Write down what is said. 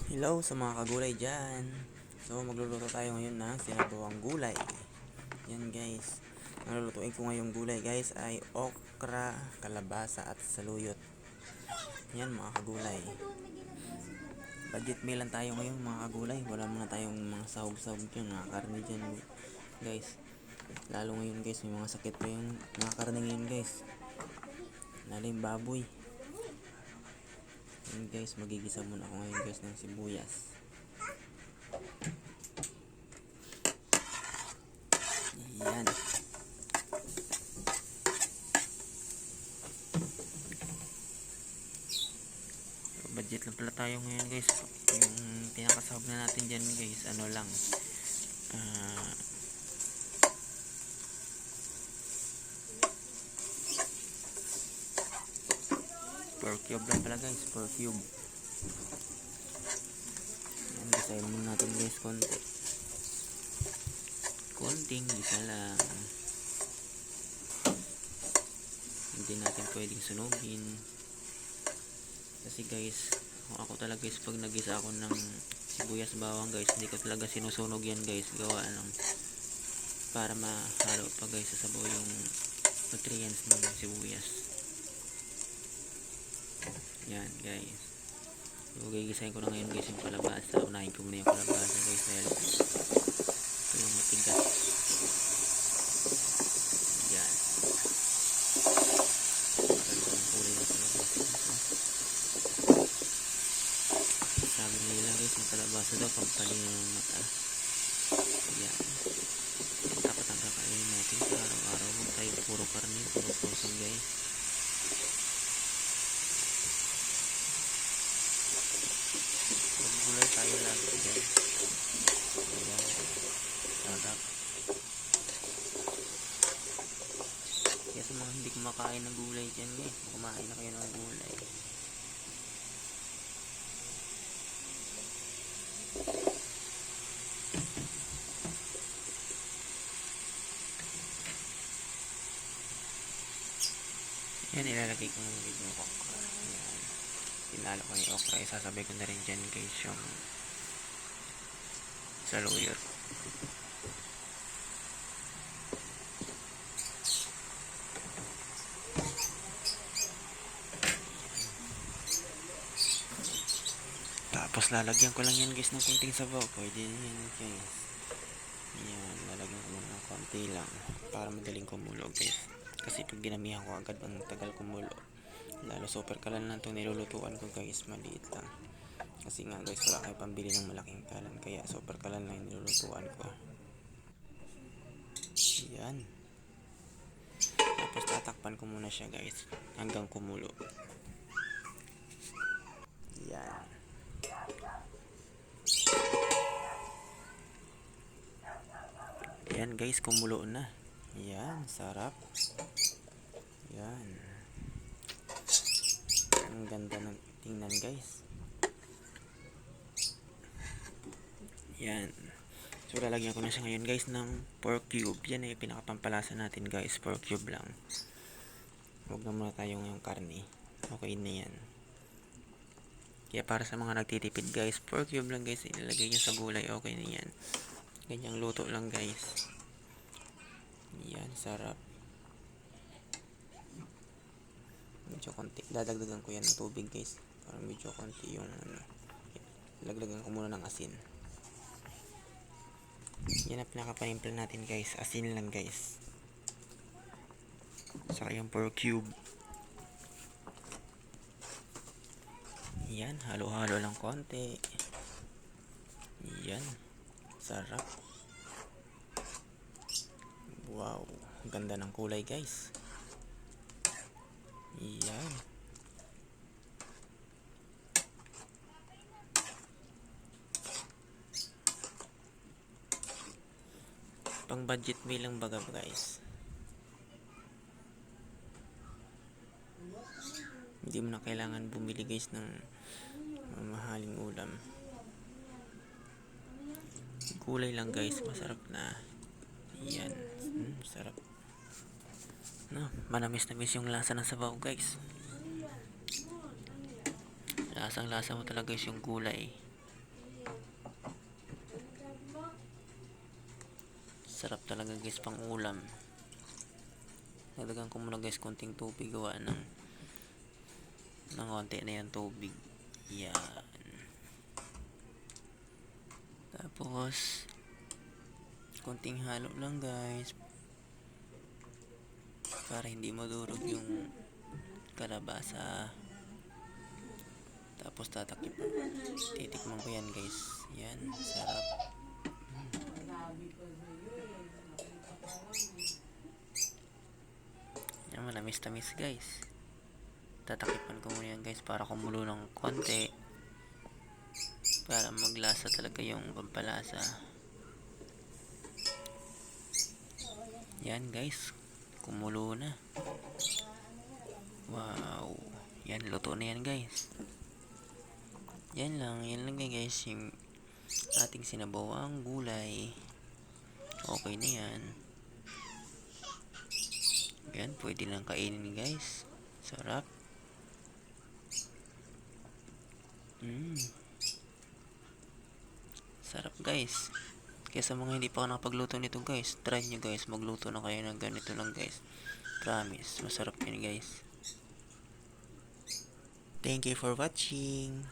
Hello sa mga kagulay dyan. So magluluto tayo ngayon ng sinabawang gulay. Yan guys. Ang lulutuin ko ngayong gulay guys ay okra, kalabasa at saluyot. Yan mga kagulay. Budget meal lang tayo ngayon mga kagulay. Wala muna tayong mga sahog-sahog dyan, mga karne dyan guys. Lalo ngayon guys, may mga sakit pa yung mga karne ngayon guys. Lalo yung baboy. Yan guys, magigisa muna ako ngayon guys ng sibuyas. Yan. Budget lang pala tayo ngayon guys. Yung pinakasahog na natin dyan guys, ano lang, per cube lang pala guys, per cube. Yan, gisahin muna natin guys konting gisa lang. Hindi natin pwedeng sunugin kasi guys, ako talaga guys, pag nagisa ako ng sibuyas bawang guys, hindi ko talaga sinusunog yan guys, gawa ng para mahalo pa guys sa sabaw yung nutrients ng sibuyas. Yan guys, so gigisahin ko na ngayon guys yung kalabasa. Unahin ko muna yung kalabasa guys dahil ito yung matigas. Yan, magandang kulay ng kalabasa. Sabi nila guys, yung kalabasa daw pampalinaw ng mata. Yan, dapat ang kakainin natin sa araw-araw. Huwag tayo puro karne, puro frozen guys. Maggulay tayo lagi guys. Ayan, sarap. Kaya sa mga hindi kumakain ng gulay dyan guys, kumain na kayo ng gulay. Yan, ilalagay ko ng yung okra. Yan, pinalo ko yung okra, isasabay ko na rin dyan guys yung saluyot. Tapos lalagyan ko lang yan guys ng kunting sabaw. Pwede yan guys. Yan, lalagyan ko muna ng konti lang para madaling kumulo guys. Kasi pag dinamihan ko agad ang tagal kumulo. Lalo super kalan lang itong nilulutuan ko guys, maliit lang. Kasi nga guys, wala kayo pambili ng malaking kalan, kaya super kalan lang yung nilulutuan ko. Yan. Tapos tatakpan ko muna siya guys hanggang kumulo. Yan. Yan guys, kumulo na. Yan, sarap. Yan. Ang ganda ng tingnan guys. Yan. So lalagyan ko na siya ngayon guys ng pork cube. Yan ay pinakapampalasa natin guys, pork cube lang. Huwag na muna tayo ngayong karne. Okay na yan. Kaya para sa mga nagtitipid guys, pork cube lang guys, ilalagay nyo sa gulay, okay na yan. Ganyang luto lang guys. Yan, sarap. Medyo konti, dadagdagan ko yan ng tubig guys, para medyo konti yung laglagan ko muna ng asin. Yan ang pinakapanimpla natin guys, asin lang guys, saka yung pork cube. Yan, halo-halo lang konti. Yan, sarap. Wow, ganda ng kulay guys. Yan. Pang budget meal lang baga guys. Hindi mo na kailangan bumili guys ng mahaling ulam. Gulay lang guys, masarap na. Yan, sarap. No, manamis-namis yung lasa ng sabaw guys. Lasang lasa mo talaga guys yung gulay. Sarap talaga guys pang ulam. Nagdagan ko muna guys konting tubig, gawa ng konti na yung tubig. Yan. Tapos konting halo lang guys para hindi madurog yung kalabasa. Tapos titikman ko yan guys. Yan, sarap. Yan, manamis-tamis guys. Tatakipan ko muna yan guys para kumulo ng konti, para maglasa talaga yung pampalasa. Yan guys, kumulo na. Wow, yan, luto na yan guys. Yan lang guys yung ating sinabawang gulay. Okay na yan. Yan, pwede lang kainin guys. Sarap. Sarap guys. Kaya sa mga hindi pa nakapagluto nito guys, try nyo guys, magluto na kayo ng ganito lang guys. Promise, masarap yan guys. Thank you for watching.